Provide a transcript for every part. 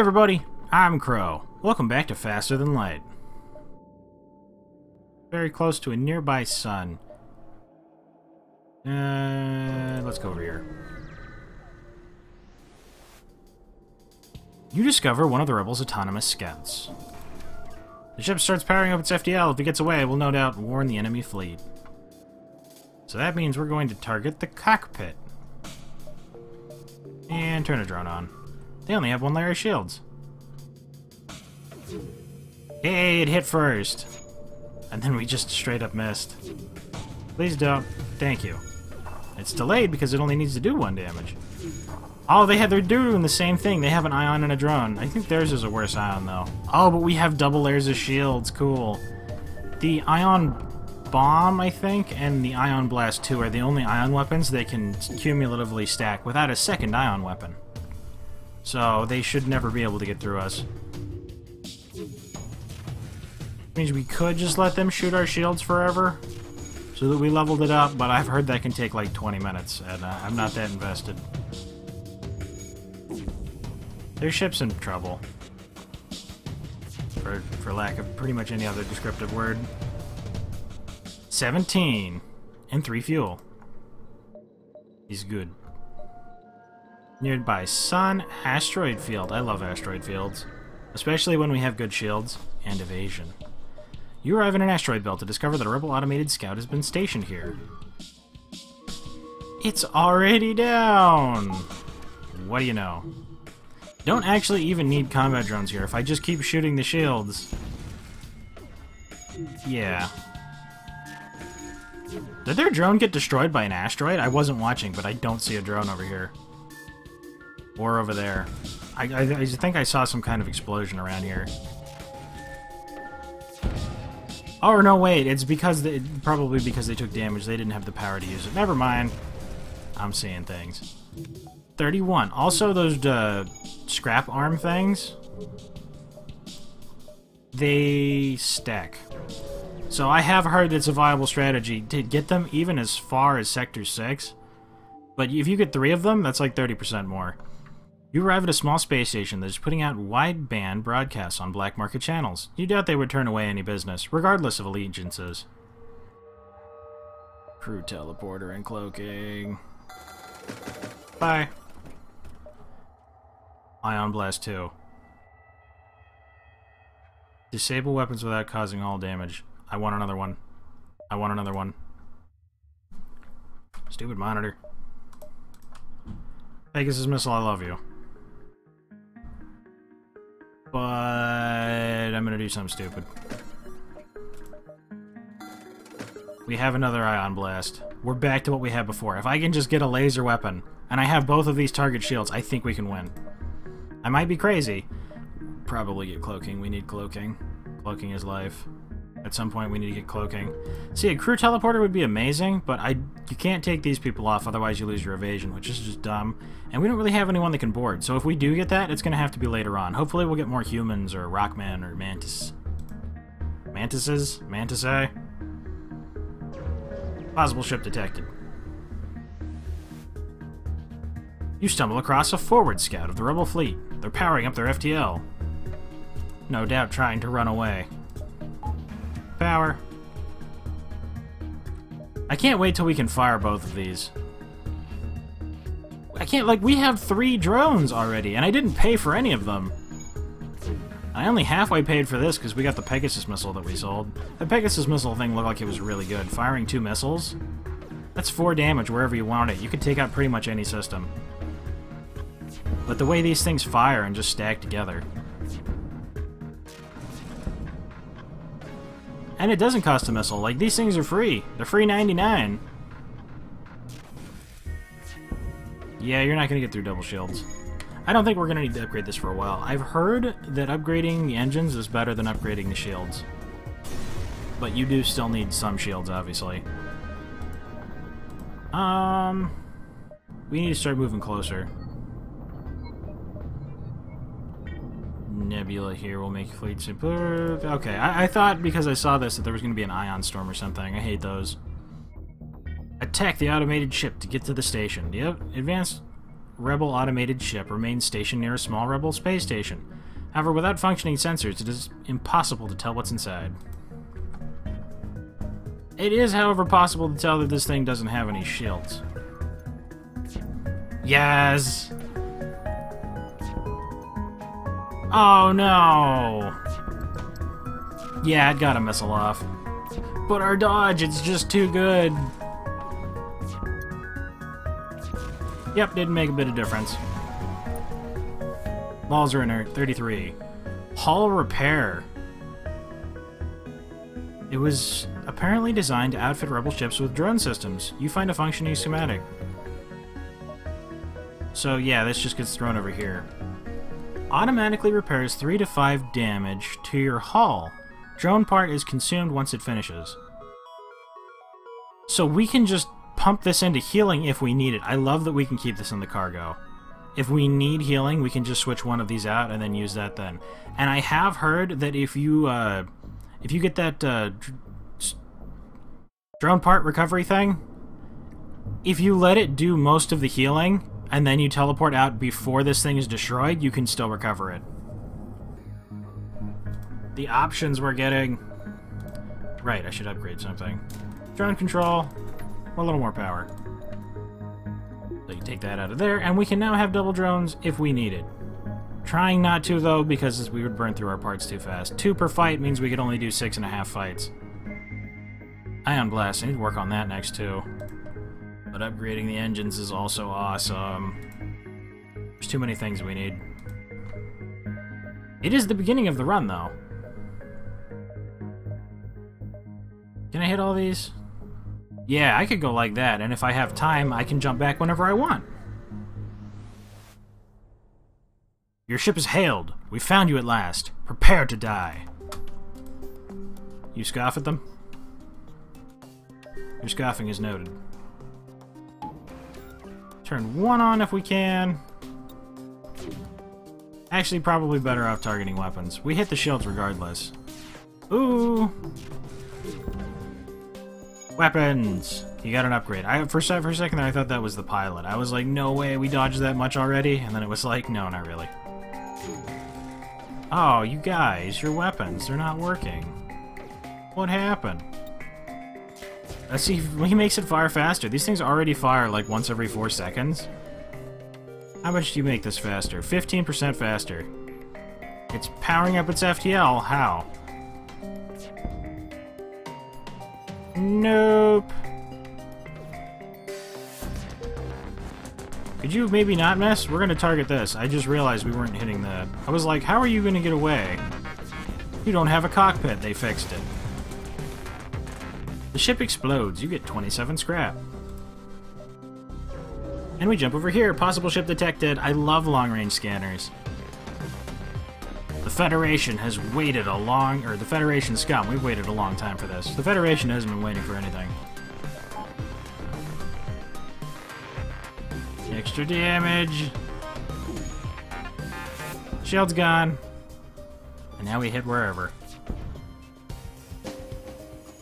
everybody, I'm Crow. Welcome back to Faster Than Light. Very close to a nearby sun. Let's go over here. You discover one of the rebels' autonomous scouts. The ship starts powering up its FTL. If it gets away, it will no doubt warn the enemy fleet. So that means we're going to target the cockpit. And turn a drone on. They only have one layer of shields. Hey, it hit first. And then we just straight up missed. Please don't. Thank you. It's delayed because it only needs to do 1 damage. Oh, they're doing the same thing. They have an ion and a drone. I think theirs is a worse ion, though. Oh, but we have double layers of shields. Cool. The ion bomb, I think, and the ion blast 2 are the only ion weapons they can cumulatively stack without a second ion weapon. So they should never be able to get through us. Means we could just let them shoot our shields forever so that we leveled it up, but I've heard that can take like 20 minutes, and I'm not that invested. Their ship's in trouble. For lack of pretty much any other descriptive word. 17 and 3 fuel. He's good. Nearby sun, asteroid field. I love asteroid fields, especially when we have good shields and evasion. You arrive in an asteroid belt to discover that a rebel automated scout has been stationed here. It's already down! What do you know? Don't actually even need combat drones here if I just keep shooting the shields. Yeah. Did their drone get destroyed by an asteroid? I wasn't watching, but I don't see a drone over here. Or over there. I think I saw some kind of explosion around here. Oh, no, wait. It's because probably because they took damage. They didn't have the power to use it. Never mind. I'm seeing things. 31. Also, those scrap arm things, they stack. So I have heard it's a viable strategy to get them even as far as Sector 6. But if you get 3 of them, that's like 30% more. You arrive at a small space station that is putting out wideband broadcasts on black market channels. You doubt they would turn away any business, regardless of allegiances. Crew teleporter and cloaking. Bye. Ion Blast 2. Disable weapons without causing all damage. I want another one. I want another one. Stupid monitor. Pegasus missile, I love you. But I'm gonna do something stupid. We have another ion blast. We're back to what we had before. If I can just get a laser weapon, and I have both of these target shields, I think we can win. I might be crazy. Probably get cloaking. We need cloaking. Cloaking is life. At some point we need to get cloaking. See, a crew teleporter would be amazing, but you can't take these people off, otherwise you lose your evasion, which is just dumb. And we don't really have anyone that can board, so if we do get that, it's going to have to be later on. Hopefully we'll get more humans, or Rockman, or Mantis. Mantises? Mantisae? Possible ship detected. You stumble across a forward scout of the rebel fleet. They're powering up their FTL. No doubt trying to run away. Power. I can't wait till we can fire both of these. I can't, like, we have 3 drones already, and I didn't pay for any of them. I only halfway paid for this because we got the Pegasus missile that we sold. The Pegasus missile thing looked like it was really good. Firing 2 missiles? That's 4 damage wherever you want it. You could take out pretty much any system. But the way these things fire and just stack together. And it doesn't cost a missile. Like, these things are free. They're free 99. Yeah, you're not going to get through double shields. I don't think we're going to need to upgrade this for a while. I've heard that upgrading the engines is better than upgrading the shields. But you do still need some shields, obviously. We need to start moving closer. Nebula here will make fleet simpler. Okay, I thought because I saw this that there was going to be an ion storm or something. I hate those. Attack the automated ship to get to the station. Yep, advanced rebel automated ship remains stationed near a small rebel space station. However, without functioning sensors, it is impossible to tell what's inside. It is, however, possible to tell that this thing doesn't have any shields. Yes! Oh no! Yeah, it got a missile off. But our dodge, it's just too good. Yep, didn't make a bit of difference. Balls are inert, 33. Hull repair. It was apparently designed to outfit rebel ships with drone systems. You find a functioning schematic. So yeah, this just gets thrown over here. Automatically repairs 3 to 5 damage to your hull. Drone part is consumed once it finishes. So we can just pump this into healing if we need it. I love that we can keep this in the cargo. If we need healing, we can just switch one of these out and then use that then. And I have heard that if you get that drone part recovery thing, if you let it do most of the healing and then you teleport out before this thing is destroyed, you can still recover it. The options we're getting... Right, I should upgrade something. Drone control, a little more power. So you take that out of there, and we can now have double drones if we need it. Trying not to, though, because we would burn through our parts too fast. 2 per fight means we could only do 6.5 fights. Ion Blast, I need to work on that next, too. But upgrading the engines is also awesome. There's too many things we need. It is the beginning of the run, though. Can I hit all these? Yeah, I could go like that, and if I have time, I can jump back whenever I want. Your ship is hailed. We found you at last. Prepare to die. You scoff at them? Your scoffing is noted. Turn 1 on if we can. Actually, probably better off targeting weapons. We hit the shields regardless. Ooh! Weapons! You got an upgrade. For a second there, I thought that was the pilot. I was like, no way, we dodged that much already? And then it was like, no, not really. Oh, you guys, your weapons, they're not working. What happened? Let's see, he makes it fire faster. These things already fire like once every 4 seconds. How much do you make this faster? 15% faster. It's powering up its FTL. How? Nope. Could you maybe not miss? We're gonna target this. I just realized we weren't hitting that. I was like, how are you gonna get away? You don't have a cockpit. They fixed it. The ship explodes. You get 27 scrap. And we jump over here. Possible ship detected. I love long-range scanners. The Federation has waited a long... Or the Federation scum. We've waited a long time for this. The Federation hasn't been waiting for anything. Extra damage. Shield's gone. And now we hit wherever.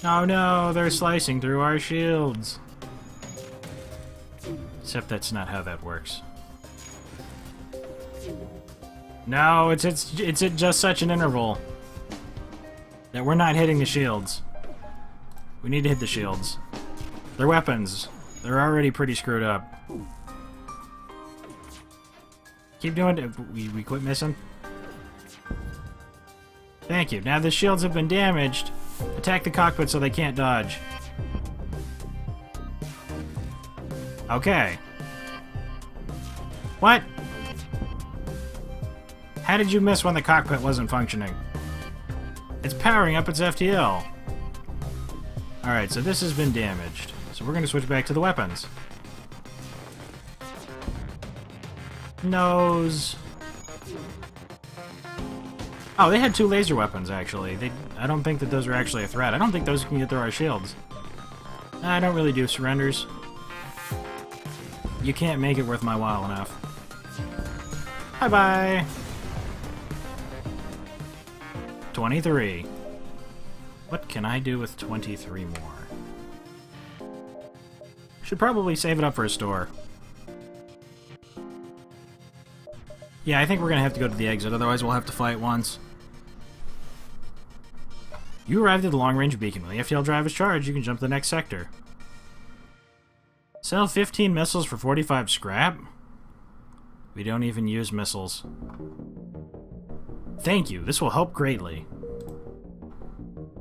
Oh no, they're slicing through our shields. Except that's not how that works. No, it's at just such an interval that we're not hitting the shields. We need to hit the shields. They're weapons. They're already pretty screwed up. Keep doing it. We quit missing. Thank you. Now the shields have been damaged. Attack the cockpit so they can't dodge. Okay. What? How did you miss when the cockpit wasn't functioning? It's powering up its FTL. Alright, so this has been damaged. So we're going to switch back to the weapons. Nose. Oh, they had 2 laser weapons, actually. I don't think that those are actually a threat. I don't think those can get through our shields. I don't really do surrenders. You can't make it worth my while enough. Bye-bye! 23. What can I do with 23 more? Should probably save it up for a store. Yeah, I think we're gonna have to go to the exit, otherwise we'll have to fight once. You arrived at the long-range beacon. When the FTL drive is charged, you can jump to the next sector. Sell 15 missiles for 45 scrap? We don't even use missiles. Thank you, this will help greatly.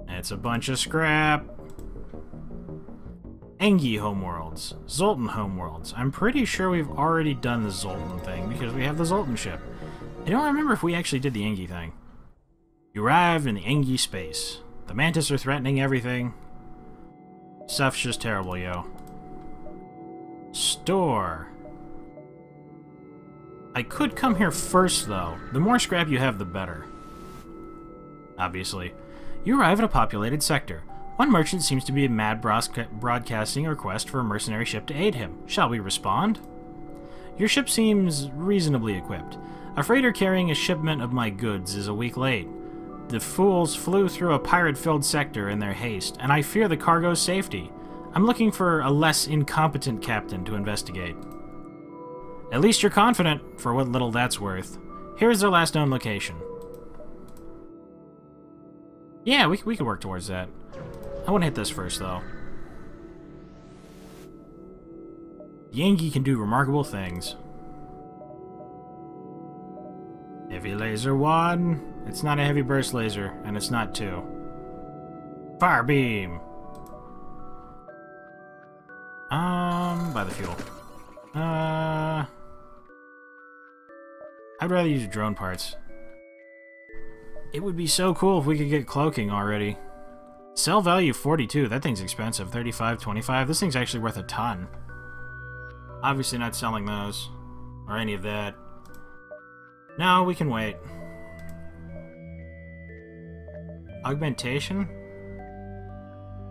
It's a bunch of scrap. Engi homeworlds. Zoltan homeworlds. I'm pretty sure we've already done the Zoltan thing because we have the Zoltan ship. I don't remember if we actually did the Engi thing. You arrived in the Engi space. The Mantis are threatening everything. Stuff's just terrible, yo. Store. I could come here first, though. The more scrap you have, the better. Obviously. You arrive at a populated sector. One merchant seems to be mad broadcasting a request for a mercenary ship to aid him. Shall we respond? Your ship seems reasonably equipped. A freighter carrying a shipment of my goods is a week late. The fools flew through a pirate-filled sector in their haste, and I fear the cargo's safety. I'm looking for a less incompetent captain to investigate. At least you're confident, for what little that's worth. Here's their last known location. Yeah, we could work towards that. I want to hit this first, though. Yengi can do remarkable things. Heavy laser 1. It's not a heavy burst laser, and it's not 2. Fire beam. By the fuel. I'd rather use drone parts. It would be so cool if we could get cloaking already. Sell value 42. That thing's expensive. 35, 25. This thing's actually worth a ton. Obviously not selling those. Or any of that. No, we can wait. Augmentation?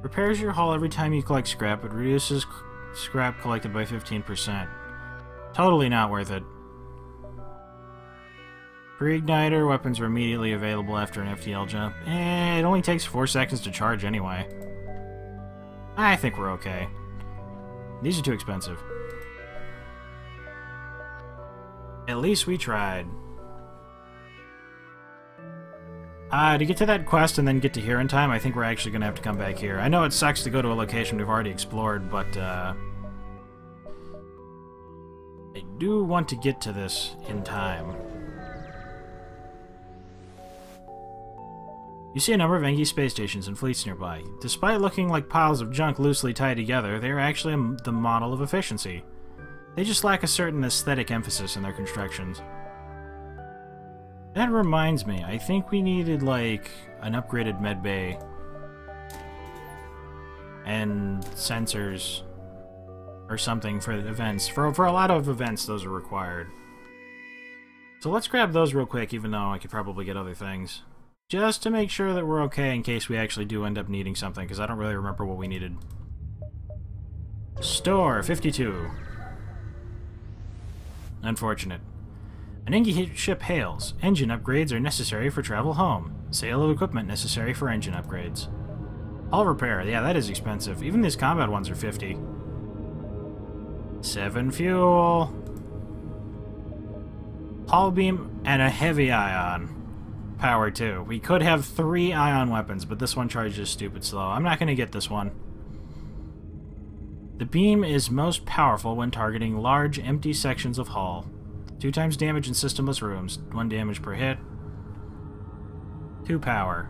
Repairs your hull every time you collect scrap, but reduces scrap collected by 15%. Totally not worth it. Pre-igniter, weapons are immediately available after an FTL jump. It only takes 4 seconds to charge anyway. I think we're okay. These are too expensive. At least we tried. To get to that quest and then get to here in time, I think we're actually going to have to come back here. I know it sucks to go to a location we've already explored, but I do want to get to this in time. You see a number of Engi space stations and fleets nearby. Despite looking like piles of junk loosely tied together, they are actually the model of efficiency. They just lack a certain aesthetic emphasis in their constructions. That reminds me, I think we needed, like, an upgraded medbay. And sensors. Or something for events. For a lot of events, those are required. So let's grab those real quick, even though I could probably get other things. Just to make sure that we're okay in case we actually do end up needing something, because I don't really remember what we needed. Store, 52. Unfortunate. An Engi ship hails. Engine upgrades are necessary for travel home. Sale of equipment necessary for engine upgrades. Hull repair, yeah, that is expensive. Even these combat ones are 50. 7 fuel. Hull beam and a heavy ion. Power 2. We could have 3 ion weapons, but this one charges stupid slow. I'm not going to get this one. The beam is most powerful when targeting large, empty sections of hull. 2 times damage in systemless rooms. 1 damage per hit. 2 power.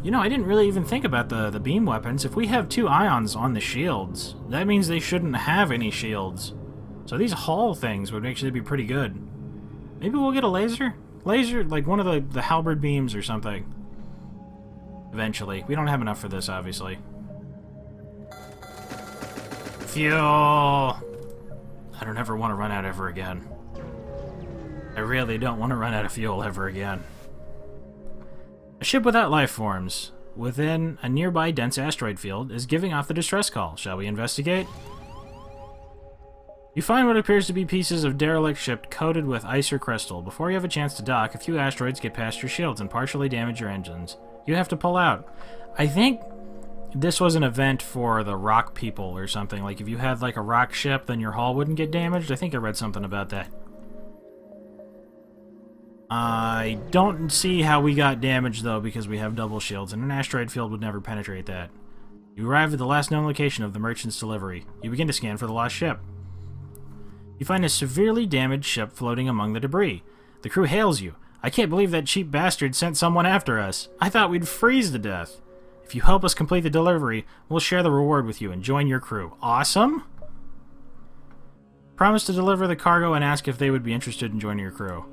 You know, I didn't really even think about the beam weapons. If we have 2 ions on the shields, that means they shouldn't have any shields. So these hull things would actually be pretty good. Maybe we'll get a laser? Laser, like one of the halberd beams or something. Eventually. We don't have enough for this, obviously. Fuel! I don't ever want to run out ever again. I really don't want to run out of fuel ever again. A ship without life forms, within a nearby dense asteroid field, is giving off the distress call. Shall we investigate? You find what appears to be pieces of derelict ship coated with ice or crystal. Before you have a chance to dock, a few asteroids get past your shields and partially damage your engines. You have to pull out. I think this was an event for the rock people or something. Like, if you had, like, a rock ship, then your hull wouldn't get damaged. I think I read something about that. I don't see how we got damaged, though, because we have double shields, and an asteroid field would never penetrate that. You arrive at the last known location of the merchant's delivery. You begin to scan for the lost ship. You find a severely damaged ship floating among the debris. The crew hails you. I can't believe that cheap bastard sent someone after us. I thought we'd freeze to death. If you help us complete the delivery, we'll share the reward with you and join your crew. Awesome? Promise to deliver the cargo and ask if they would be interested in joining your crew.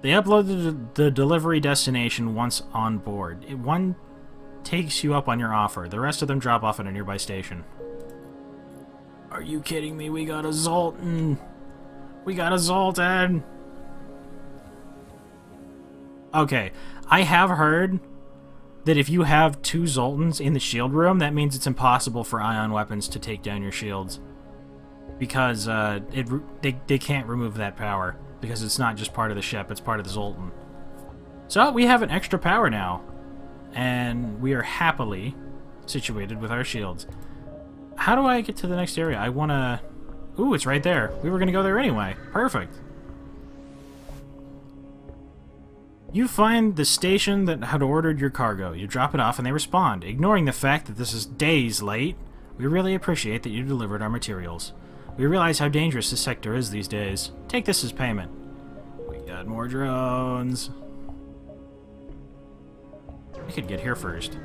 They upload the delivery destination once on board. One takes you up on your offer. The rest of them drop off at a nearby station. Are you kidding me? We got a Zoltan! We got a Zoltan! Okay, I have heard that if you have 2 Zoltans in the shield room, that means it's impossible for ion weapons to take down your shields. Because they can't remove that power. Because it's not just part of the ship, it's part of the Zoltan. So, we have an extra power now. And we are happily situated with our shields. How do I get to the next area? I want to... Ooh, it's right there. We were going to go there anyway. Perfect. You find the station that had ordered your cargo. You drop it off and they respond. Ignoring the fact that this is days late, we really appreciate that you delivered our materials. We realize how dangerous this sector is these days. Take this as payment. We got more drones. We could get here first.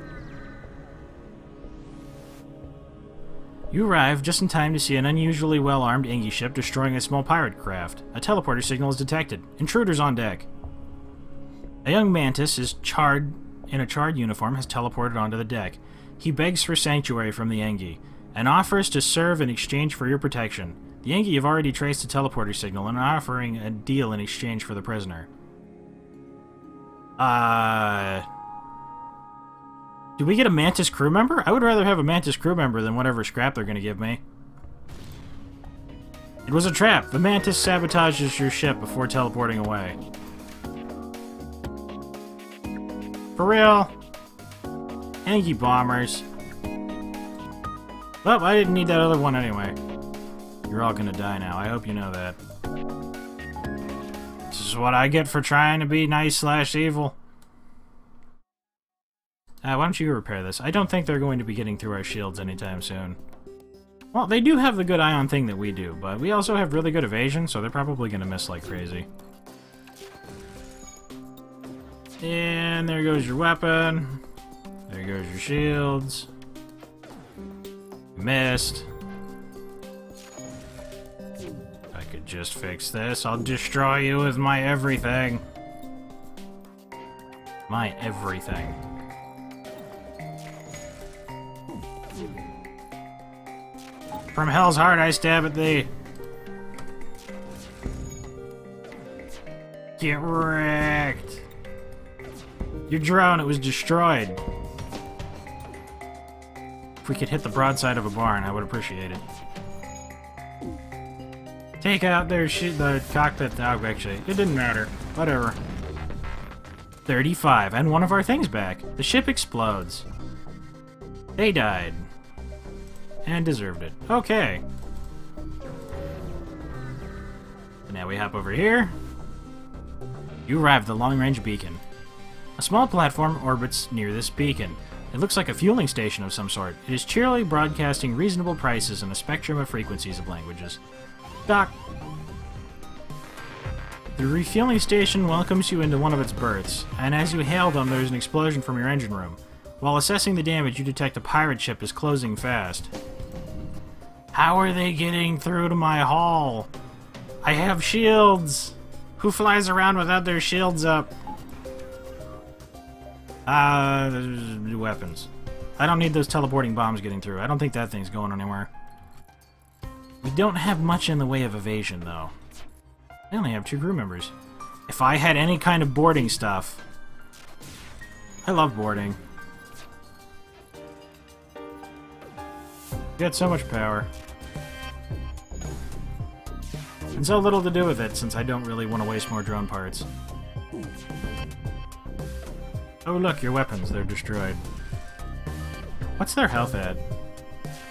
You arrive just in time to see an unusually well-armed Engi ship destroying a small pirate craft. A teleporter signal is detected. Intruders on deck. A young mantis in a charred uniform has teleported onto the deck. He begs for sanctuary from the Engi, and offers to serve in exchange for your protection. The Engi have already traced the teleporter signal and are offering a deal in exchange for the prisoner. Do we get a Mantis crew member? I would rather have a Mantis crew member than whatever scrap they're going to give me. It was a trap. The Mantis sabotages your ship before teleporting away. For real? Engi bombers. Well, I didn't need that other one anyway. You're all gonna die now. I hope you know that. This is what I get for trying to be nice/evil. Why don't you repair this? I don't think they're going to be getting through our shields anytime soon. Well, they do have the good ion thing that we do, but we also have really good evasion, so they're probably gonna miss like crazy. And there goes your weapon. There goes your shields. Missed. I could just fix this. I'll destroy you with my everything. My everything. From hell's heart I stab at thee. Get wrecked. Your drone, it was destroyed. If we could hit the broadside of a barn, I would appreciate it. Take out their the cockpit. Oh, actually, it didn't matter. Whatever. 35, and one of our things back. The ship explodes. They died. And deserved it. Okay. So now we hop over here. You arrive at the long-range beacon. A small platform orbits near this beacon. It looks like a fueling station of some sort. It is cheerily broadcasting reasonable prices and a spectrum of frequencies of languages. Dock. The refueling station welcomes you into one of its berths, and as you hail them, there is an explosion from your engine room. While assessing the damage, you detect a pirate ship is closing fast. How are they getting through to my hull? I have shields! Who flies around without their shields up? Weapons. I don't need those teleporting bombs getting through. I don't think that thing's going anywhere. We don't have much in the way of evasion, though. I only have 2 crew members. If I had any kind of boarding stuff... I love boarding. Got so much power. And so little to do with it, since I don't really want to waste more drone parts. Oh look, your weapons, they're destroyed. What's their health at?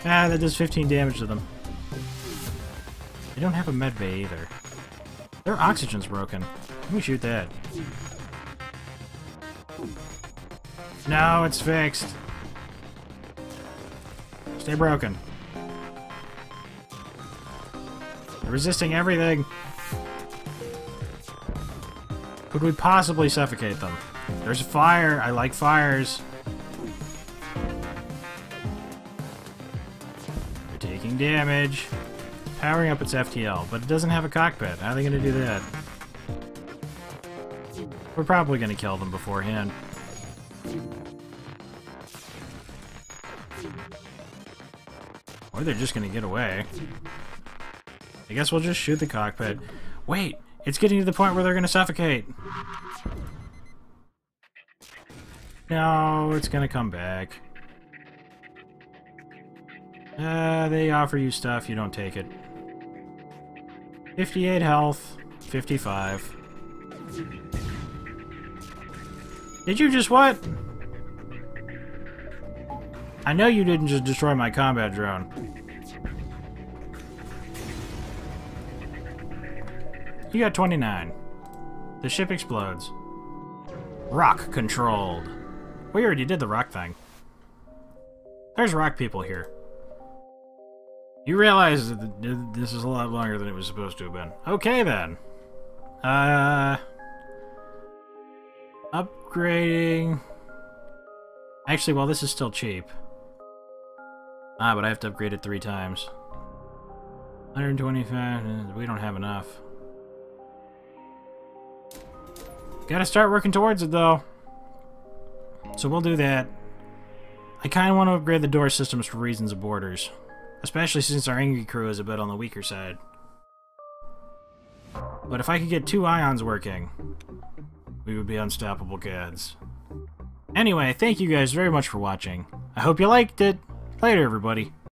Ah, that does 15 damage to them. They don't have a med bay either. Their oxygen's broken. Let me shoot that. No, it's fixed. Stay broken. They're resisting everything. Could we possibly suffocate them? There's a fire. I like fires. They're taking damage. Powering up its FTL, but it doesn't have a cockpit. How are they going to do that? We're probably going to kill them beforehand. Or they're just going to get away. I guess we'll just shoot the cockpit. Wait! It's getting to the point where they're going to suffocate! No, it's going to come back. They offer you stuff, you don't take it. 58 health, 55. Did you just what? I know you didn't just destroy my combat drone. You got 29. The ship explodes. Rock controlled. We already did the rock thing. There's rock people here. You realize that this is a lot longer than it was supposed to have been. Okay, then. Upgrading... Actually, well, this is still cheap. Ah, but I have to upgrade it 3 times. 125... We don't have enough. Gotta start working towards it, though. So we'll do that. I kind of want to upgrade the door systems for reasons of borders. Especially since our Angry crew is a bit on the weaker side. But if I could get 2 ions working, we would be unstoppable gads. Anyway, thank you guys very much for watching. I hope you liked it. Later, everybody.